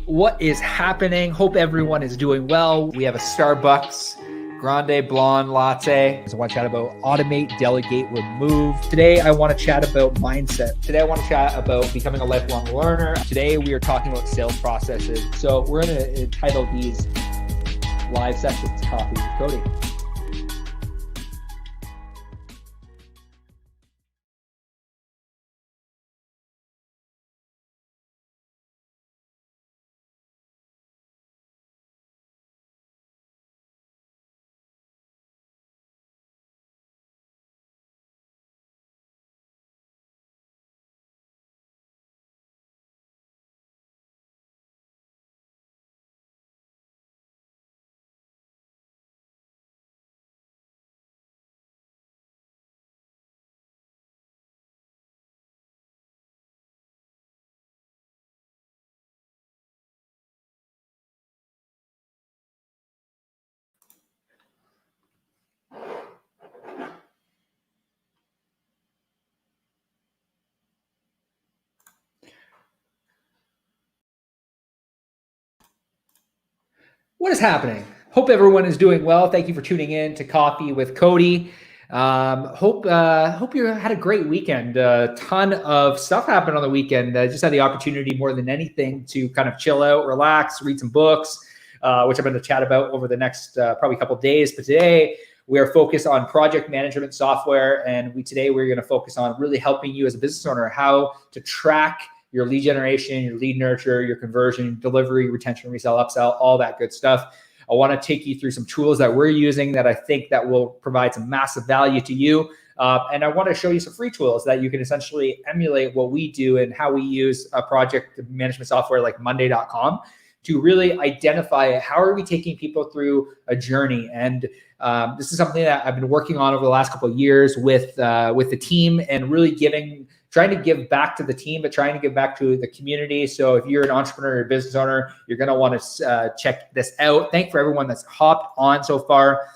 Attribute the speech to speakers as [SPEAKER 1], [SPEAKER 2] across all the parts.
[SPEAKER 1] What is happening? Hope everyone is doing well. We have a Starbucks Grande Blonde Latte. So I want to chat about automate, delegate, remove. Today, I want to chat about mindset. Today, I want to chat about becoming a lifelong learner. Today, we are talking about sales processes. So we're going to entitle these live sessions Coffee with Cody. What is happening? Hope everyone is doing well. Thank you for tuning in to Coffee with Cody. Hope you had a great weekend. A ton of stuff happened on the weekend. I just had the opportunity more than anything to kind of chill out, relax, read some books, which I'm going to chat about over the next probably couple of days. But today we are focused on project management software, and today we're going to focus on really helping you as a business owner how to track your lead generation, your lead nurture, your conversion, delivery, retention, resell, upsell, all that good stuff. I want to take you through some tools that we're using that I think that will provide some massive value to you. And I want to show you some free tools that you can essentially emulate what we do and how we use a project management software like Monday.com to really identify how are we taking people through a journey. And this is something that I've been working on over the last couple of years with the team, and really trying to give back to the team, but trying to give back to the community. So if you're an entrepreneur or business owner, you're going to want to check this out. Thank you for everyone that's hopped on so far.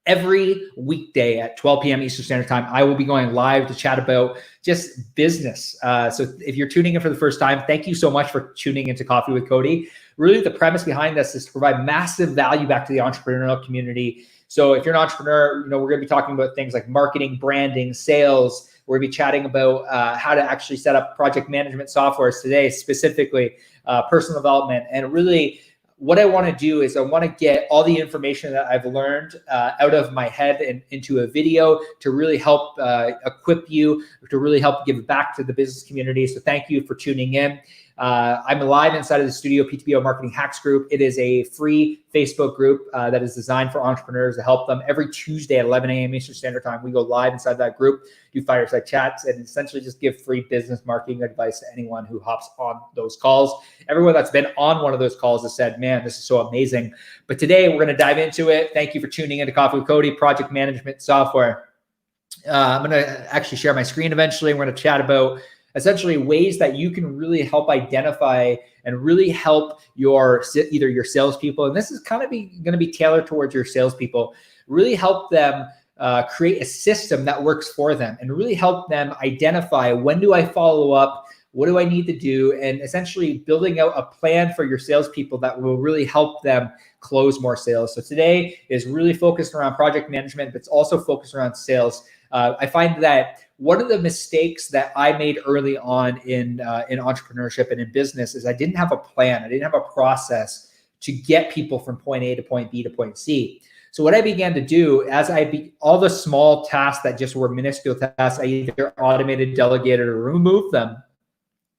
[SPEAKER 1] Every weekday at 12 p.m. Eastern Standard Time, I will be going live to chat about just business. So if you're tuning in for the first time, thank you so much for tuning into Coffee with Cody. Really, the premise behind this is to provide massive value back to the entrepreneurial community. So if you're an entrepreneur, we're going to be talking about things like marketing, branding, sales. We're going to be chatting about how to actually set up project management softwares today, specifically personal development. And really, what I want to do is I want to get all the information that I've learned out of my head and into a video to really help equip you, to really help give back to the business community. So thank you for tuning in. I'm live inside of the Studio PTBO Marketing Hacks group. It is a free Facebook group that is designed for entrepreneurs to help them. Every Tuesday at 11 a.m. Eastern Standard Time, we go live inside that group, do fireside chats, and essentially just give free business marketing advice to anyone who hops on those calls. Everyone that's been on one of those calls has said, man, this is so amazing. But today we're going to dive into it. Thank you for tuning into Coffee with Cody, project management software. I'm going to actually share my screen eventually. We're going to chat about essentially ways that you can really help identify and really help either your salespeople, and this is kind of going to be tailored towards your salespeople, really help them create a system that works for them, and really help them identify, when do I follow up, what do I need to do, and essentially building out a plan for your salespeople that will really help them close more sales. So today is really focused around project management, but it's also focused around sales. I find that one of the mistakes that I made early on in entrepreneurship and in business is I didn't have a plan. I didn't have a process to get people from point A to point B to point C. So what I began to do all the small tasks that just were minuscule tasks, I either automated, delegated, or removed them.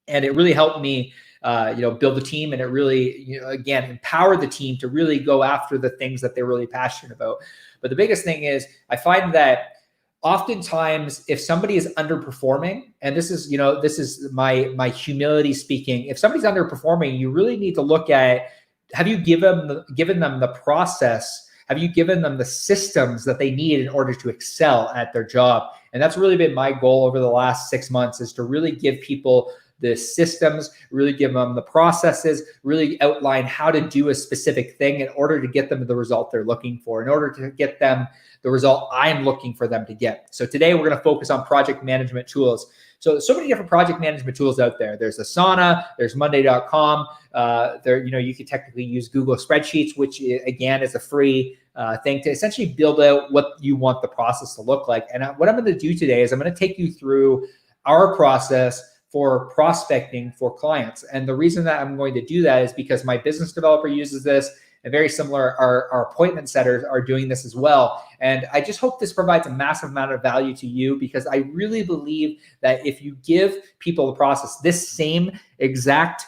[SPEAKER 1] And it really helped me build a team, and it really, again, empowered the team to really go after the things that they're really passionate about. But the biggest thing is I find that oftentimes, if somebody is underperforming, and this is my humility speaking, if somebody's underperforming, you really need to look at, have you given them the process? Have you given them the systems that they need in order to excel at their job? And that's really been my goal over the last 6 months, is to really give people the systems, really give them the processes, really outline how to do a specific thing in order to get them the result they're looking for, in order to get them the result I'm looking for them to get. So today we're going to focus on project management tools. So many different project management tools out there. There's Asana, there's Monday.com. You can technically use Google Spreadsheets, which again is a free thing to essentially build out what you want the process to look like. And what I'm going to do today is I'm going to take you through our process for prospecting for clients. And the reason that I'm going to do that is because my business developer uses this, and very similar, our appointment setters are doing this as well. And I just hope this provides a massive amount of value to you, because I really believe that if you give people the process, this same exact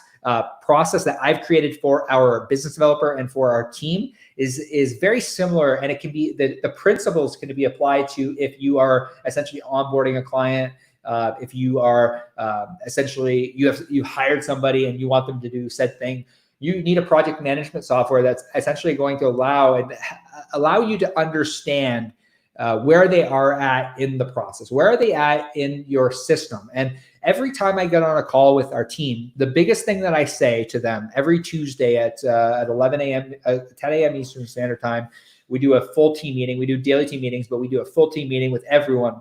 [SPEAKER 1] process that I've created for our business developer and for our team is very similar, and it can be the principles can be applied to if you are essentially onboarding a client. If you are essentially you hired somebody and you want them to do said thing, you need a project management software that's essentially going to allow you to understand where they are at in the process. Where are they at in your system? And every time I get on a call with our team, the biggest thing that I say to them every Tuesday at 11 a.m., 10 a.m. Eastern Standard Time, we do a full team meeting. We do daily team meetings, but we do a full team meeting with everyone.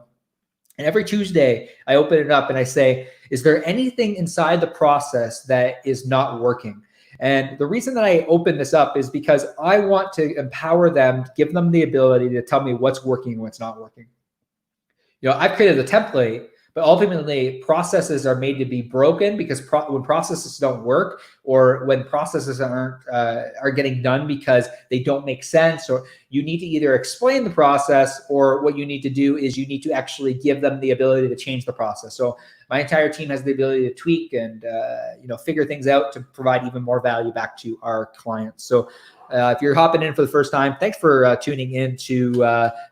[SPEAKER 1] And every Tuesday, I open it up and I say, is there anything inside the process that is not working? And the reason that I open this up is because I want to empower them, give them the ability to tell me what's working and what's not working. I've created a template, but ultimately processes are made to be broken, because when processes don't work, or when processes are getting done because they don't make sense, or you need to either explain the process, or what you need to do is you need to actually give them the ability to change the process. So my entire team has the ability to tweak and figure things out to provide even more value back to our clients. So if you're hopping in for the first time, thanks for tuning into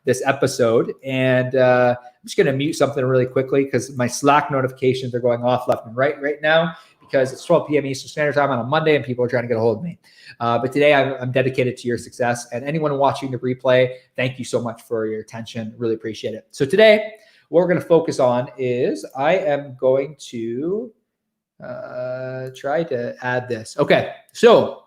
[SPEAKER 1] this episode. And I'm just going to mute something really quickly, because my Slack notifications are going off left and right now, because it's 12 p.m. Eastern Standard Time on a Monday and people are trying to get a hold of me. But today I'm dedicated to your success. And anyone watching the replay, thank you so much for your attention. Really appreciate it. So today, what we're going to focus on is I am going to try to add this. Okay, so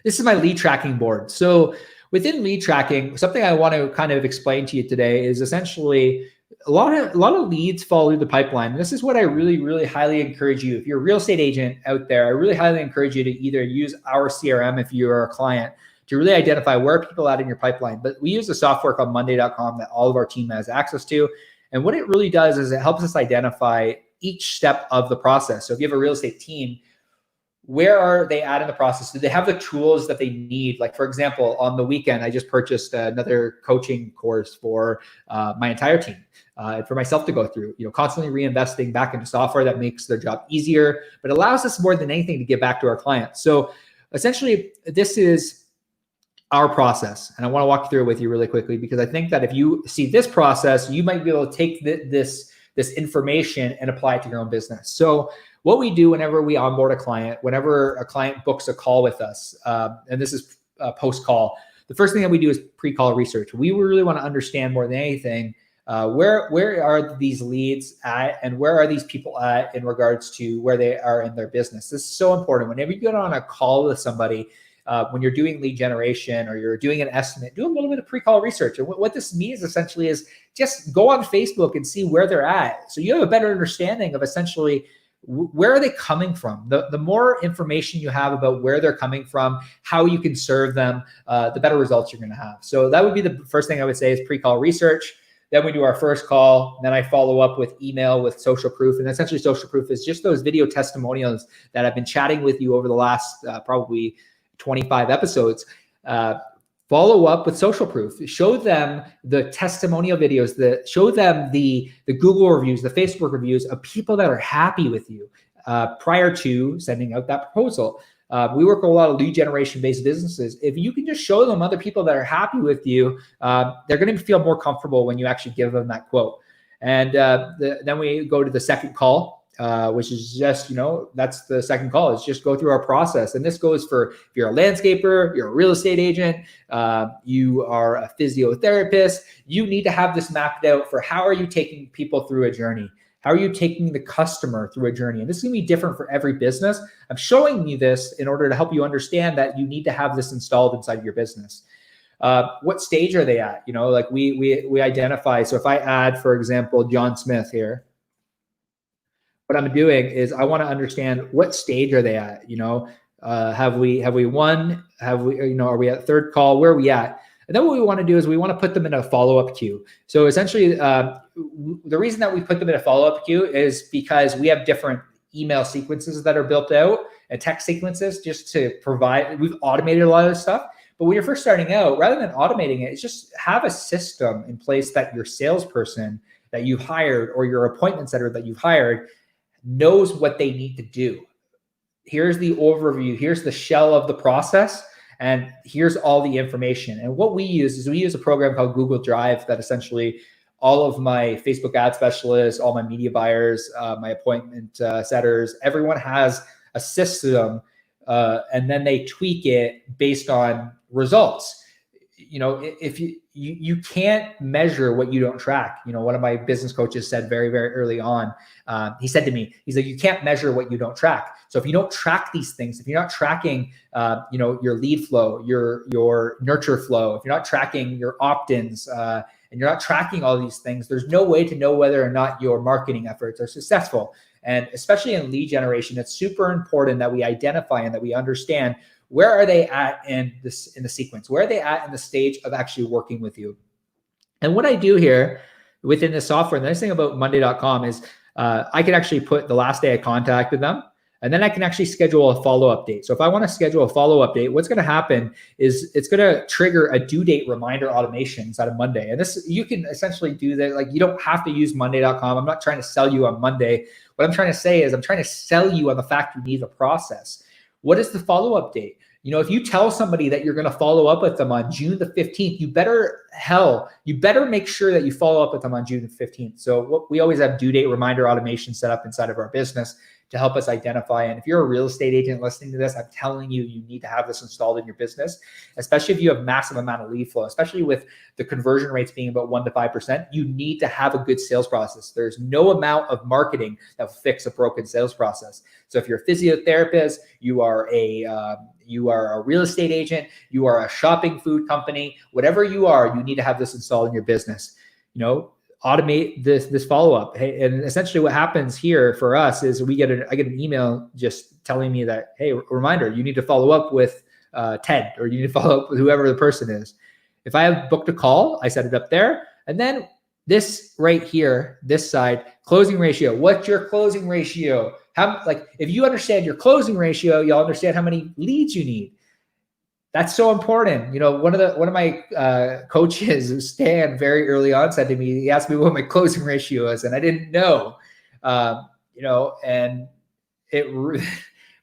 [SPEAKER 1] this is my lead tracking board. So within lead tracking, something I want to kind of explain to you today is essentially a lot of leads fall through the pipeline. And this is what I really, really highly encourage you. If you're a real estate agent out there, I really highly encourage you to either use our CRM if you're a client, to really identify where people are at in your pipeline. But we use a software called Monday.com that all of our team has access to. And what it really does is it helps us identify each step of the process. So if you have a real estate team, where are they at in the process? Do they have the tools that they need? Like, for example, on the weekend, I just purchased another coaching course for my entire team, and for myself to go through, constantly reinvesting back into software that makes their job easier, but allows us more than anything to give back to our clients. So essentially, this is our process. And I want to walk through it with you really quickly, because I think that if you see this process, you might be able to take this information and apply it to your own business. So what we do whenever we onboard a client, whenever a client books a call with us, and this is post-call, the first thing that we do is pre-call research. We really want to understand more than anything, where are these leads at, and where are these people at in regards to where they are in their business. This is so important. Whenever you get on a call with somebody, when you're doing lead generation or you're doing an estimate, do a little bit of pre-call research. And what this means essentially is just go on Facebook and see where they're at, so you have a better understanding of essentially where are they coming from. The more information you have about where they're coming from, how you can serve them, the better results you're going to have. So that would be the first thing I would say is pre-call research. Then we do our first call. Then I follow up with email with social proof. And essentially social proof is just those video testimonials that I've been chatting with you over the last probably 25 episodes. Follow up with social proof. Show them the testimonial videos, show them the Google reviews, the Facebook reviews of people that are happy with you prior to sending out that proposal. We work with a lot of lead generation based businesses. If you can just show them other people that are happy with you, they're going to feel more comfortable when you actually give them that quote. And then we go to the second call. Which is just, that's the second call. It's just go through our process. And this goes for if you're a landscaper, you're a real estate agent, you are a physiotherapist, you need to have this mapped out for how are you taking people through a journey? How are you taking the customer through a journey? And this is going to be different for every business. I'm showing you this in order to help you understand that you need to have this installed inside of your business. What stage are they at? Like we identify. So if I add, for example, John Smith here, what I'm doing is I want to understand what stage are they at. Have we won? Have we, are we at third call? Where are we at? And then what we want to do is we want to put them in a follow-up queue. So essentially, the reason that we put them in a follow-up queue is because we have different email sequences that are built out and text sequences just to provide. We've automated a lot of this stuff. But when you're first starting out, rather than automating it, it's just have a system in place that your salesperson that you've hired or your appointment setter that you've hired knows what they need to do. Here's the overview. Here's the shell of the process. And here's all the information. And what we use is we use a program called Google Drive that essentially all of my Facebook ad specialists, all my media buyers, my appointment setters, everyone has a system, and then they tweak it based on results. If you can't measure what you don't track. One of my business coaches said very, very early on, he said to me, he's like, you can't measure what you don't track. So if you don't track these things, if you're not tracking, your lead flow, your nurture flow, if you're not tracking your opt-ins, and you're not tracking all these things, there's no way to know whether or not your marketing efforts are successful. And especially in lead generation, it's super important that we identify and that we understand where are they at in the sequence? Where are they at in the stage of actually working with you? And what I do here within the software, the nice thing about Monday.com is I can actually put the last day I contacted them, and then I can actually schedule a follow-up date. So if I want to schedule a follow-up date, what's going to happen is it's going to trigger a due date reminder automation inside of Monday. And this, you can essentially do that. Like, you don't have to use Monday.com. I'm not trying to sell you on Monday. What I'm trying to say is I'm trying to sell you on the fact you need a process. What is the follow-up date? If you tell somebody that you're going to follow up with them on June the 15th, you better make sure that you follow up with them on June the 15th. So we always have due date reminder automation set up inside of our business to help us identify. And if you're a real estate agent listening to this, I'm telling you, you need to have this installed in your business, especially if you have massive amount of lead flow, especially with the conversion rates being about 1 to 5%. You need to have a good sales process. There's no amount of marketing that will fix a broken sales process. So if you're a physiotherapist, you are a real estate agent, you are a shopping food company, whatever you are, you need to have this installed in your business. Automate this follow-up. Hey, and essentially what happens here for us is I get an email just telling me that, hey, reminder, you need to follow up with Ted, or you need to follow up with whoever the person is. If I have booked a call, I set it up there. And then this right here, this side, closing ratio. What's your closing ratio? If you understand your closing ratio, you'll understand how many leads you need. That's so important. One of my coaches, Stan, very early on said to me, he asked me what my closing ratio is, and I didn't know. And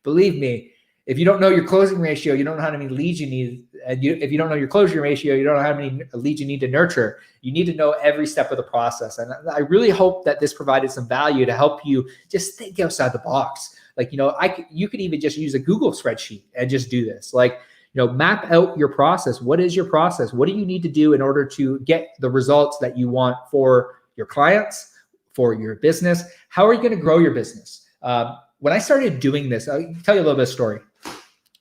[SPEAKER 1] believe me, if you don't know your closing ratio, you don't know how many leads you need. And if you don't know your closing ratio, you don't know how many leads you need to nurture. You need to know every step of the process. And I really hope that this provided some value to help you just think outside the box. You could even just use a Google spreadsheet and just do this. Map out your process. What is your process? What do you need to do in order to get the results that you want for your clients, for your business? How are you going to grow your business? When I started doing this, I'll tell you a little bit of story.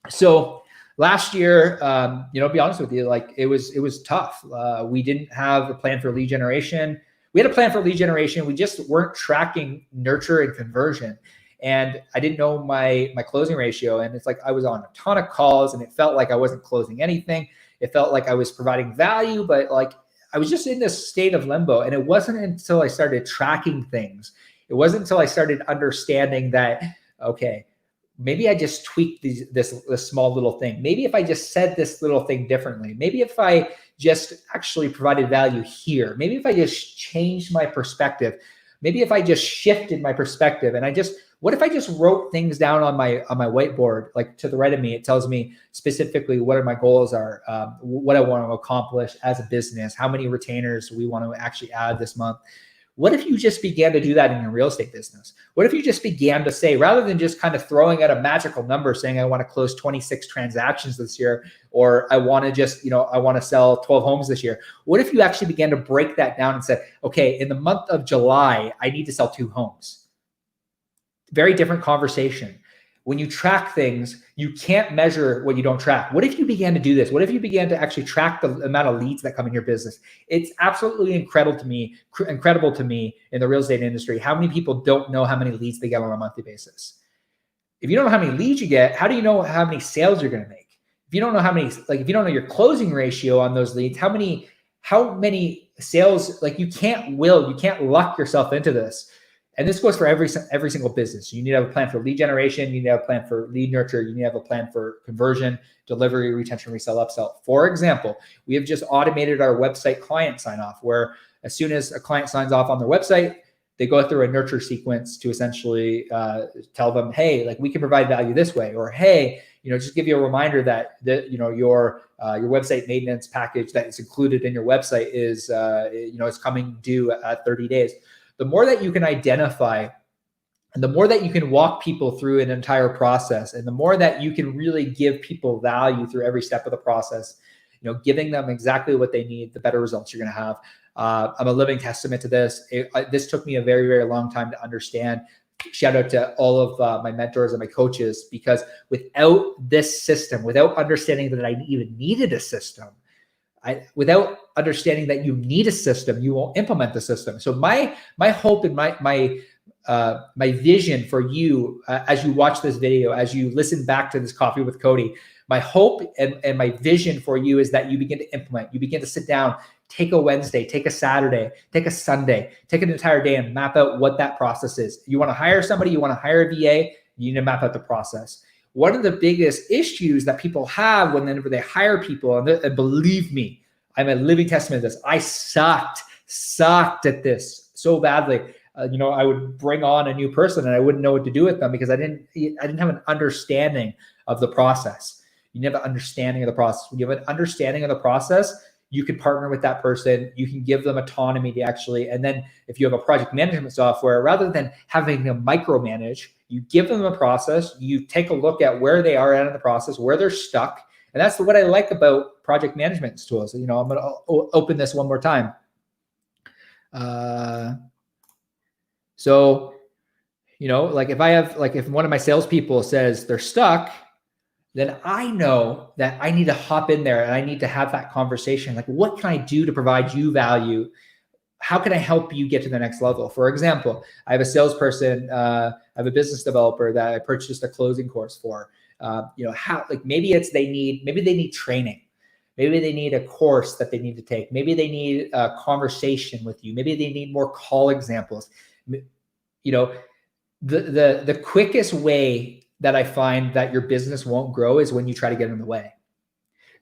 [SPEAKER 1] So last year, to be honest with you, it was tough. We didn't have a plan for lead generation. We had a plan for lead generation. We just weren't tracking nurture and conversion. And I didn't know my closing ratio. And it's like I was on a ton of calls and it felt like I wasn't closing anything. It felt like I was providing value, but I was just in this state of limbo. And it wasn't until I started tracking things. It wasn't until I started understanding that, okay, maybe I just tweaked this small little thing. Maybe if I just said this little thing differently, maybe if I just actually provided value here, maybe if I just changed my perspective, maybe if I just shifted my perspective and what if I just wrote things down on my whiteboard, like to the right of me, it tells me specifically what my goals are, what I want to accomplish as a business, how many retainers we want to actually add this month. What if you just began to do that in your real estate business? What if you just began to say, rather than just kind of throwing out a magical number saying, I want to close 26 transactions this year, or I want to just, I want to sell 12 homes this year. What if you actually began to break that down and said, okay, in the month of July, I need to sell 2 homes. Very different conversation. When you track things, you can't measure what you don't track. What if you began to do this? What if you began to actually track the amount of leads that come in your business? It's absolutely incredible to me in the real estate industry how many people don't know how many leads they get on a monthly basis. If you don't know how many leads you get, how do you know how many sales you're going to make? If you don't know how many, like if you don't know your closing ratio on those leads, how many sales, like you can't luck yourself into this. And this goes for every single business. You need to have a plan for lead generation. You need to have a plan for lead nurture. You need to have a plan for conversion, delivery, retention, resell, upsell. For example, we have just automated our website client sign off, where as soon as a client signs off on their website, they go through a nurture sequence to essentially tell them, hey, like we can provide value this way, or hey, just give you a reminder that your website maintenance package that is included in your website is is coming due at 30 days. The more that you can identify and the more that you can walk people through an entire process, and the more that you can really give people value through every step of the process, giving them exactly what they need, the better results you're going to have. I'm a living testament to this. This took me a very, very long time to understand. Shout out to all of my mentors and my coaches, because without this system, without understanding that I even needed a system, without understanding that you need a system, you won't implement the system. So my hope and my vision for you as you watch this video, as you listen back to this Coffee with Cody, my hope and my vision for you is that you begin to implement. You begin to sit down, take a Wednesday, take a Saturday, take a Sunday, take an entire day and map out what that process is. You want to hire somebody, you want to hire a VA, you need to map out the process. One of the biggest issues that people have whenever they hire people, and believe me, I'm a living testament to this. I sucked at this so badly. I would bring on a new person and I wouldn't know what to do with them because I didn't have an understanding of the process. You need an understanding of the process. When you have an understanding of the process, you can partner with that person. You can give them autonomy to actually, and then if you have a project management software, rather than having them micromanage, you give them a process, you take a look at where they are at in the process, where they're stuck. And that's what I like about project management tools. I'm going to open this one more time. So, if one of my salespeople says they're stuck, then I know that I need to hop in there and I need to have that conversation. Like, what can I do to provide you value? How can I help you get to the next level? For example, I have a salesperson, I have a business developer that I purchased a closing course for. Maybe they need training. Maybe they need a course that they need to take. Maybe they need a conversation with you. Maybe they need more call examples. The quickest way that I find that your business won't grow is when you try to get in the way.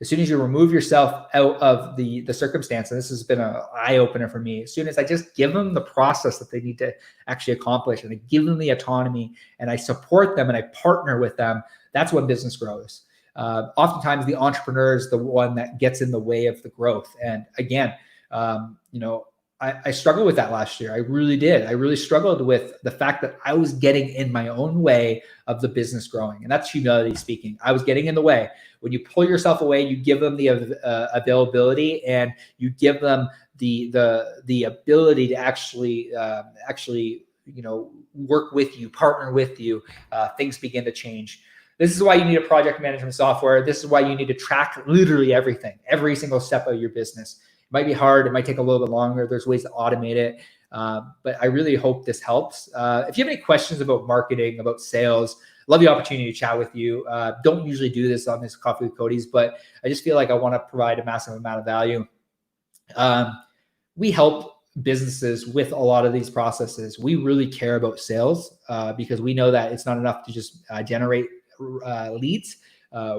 [SPEAKER 1] As soon as you remove yourself out of the circumstance, and this has been an eye-opener for me, as soon as I just give them the process that they need to actually accomplish, and I give them the autonomy, and I support them, and I partner with them, that's when business grows. Oftentimes, the entrepreneur is the one that gets in the way of the growth. And again, I struggled with that last year. I really did. I really struggled with the fact that I was getting in my own way of the business growing. And that's humility speaking. I was getting in the way. When you pull yourself away, you give them the availability, and you give them the ability to actually work with you, partner with you. Things begin to change. This is why you need a project management software. This is why you need to track literally everything, every single step of your business. It might be hard. It might take a little bit longer. There's ways to automate it. But I really hope this helps. If you have any questions about marketing, about sales, love the opportunity to chat with you. Don't usually do this on this Coffee with Cody's, but I just feel like I want to provide a massive amount of value. We help businesses with a lot of these processes. We really care about sales because we know that it's not enough to just generate leads.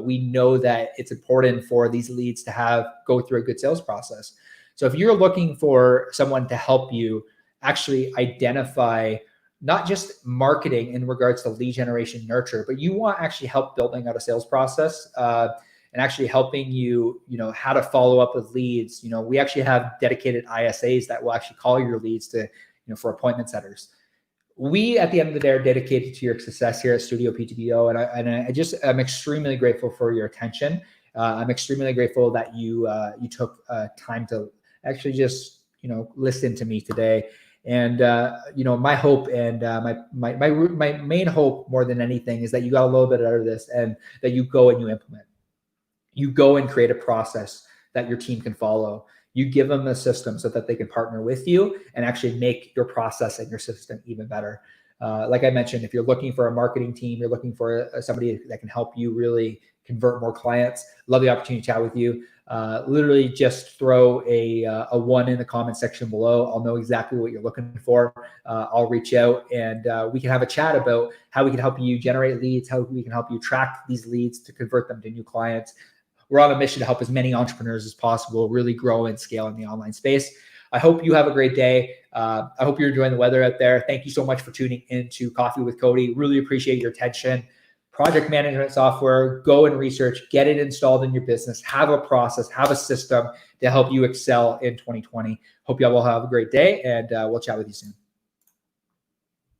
[SPEAKER 1] We know that it's important for these leads to go through a good sales process. So if you're looking for someone to help you actually identify not just marketing in regards to lead generation nurture, but you want actually help building out a sales process and actually helping you, how to follow up with leads. We actually have dedicated ISAs that will actually call your leads to, for appointment setters. We, at the end of the day, are dedicated to your success here at Studio PTBO. And I'm extremely grateful for your attention. I'm extremely grateful that you took time to actually just, listen to me today. And my hope and my main hope more than anything is that you got a little bit out of this, and that you go and you implement. You go and create a process that your team can follow. You give them a system so that they can partner with you and actually make your process and your system even better. Like I mentioned, if you're looking for a marketing team, you're looking for somebody that can help you really convert more clients, love the opportunity to chat with you. Literally just throw a 1 in the comment section below. I'll know exactly what you're looking for. I'll reach out and we can have a chat about how we can help you generate leads, how we can help you track these leads to convert them to new clients. We're on a mission to help as many entrepreneurs as possible really grow and scale in the online space. I hope you have a great day. I hope you're enjoying the weather out there. Thank you so much for tuning into Coffee with Cody. Really appreciate your attention. Project management software, go and research, get it installed in your business, have a process, have a system to help you excel in 2020. Hope you all will have a great day, and we'll chat with you soon.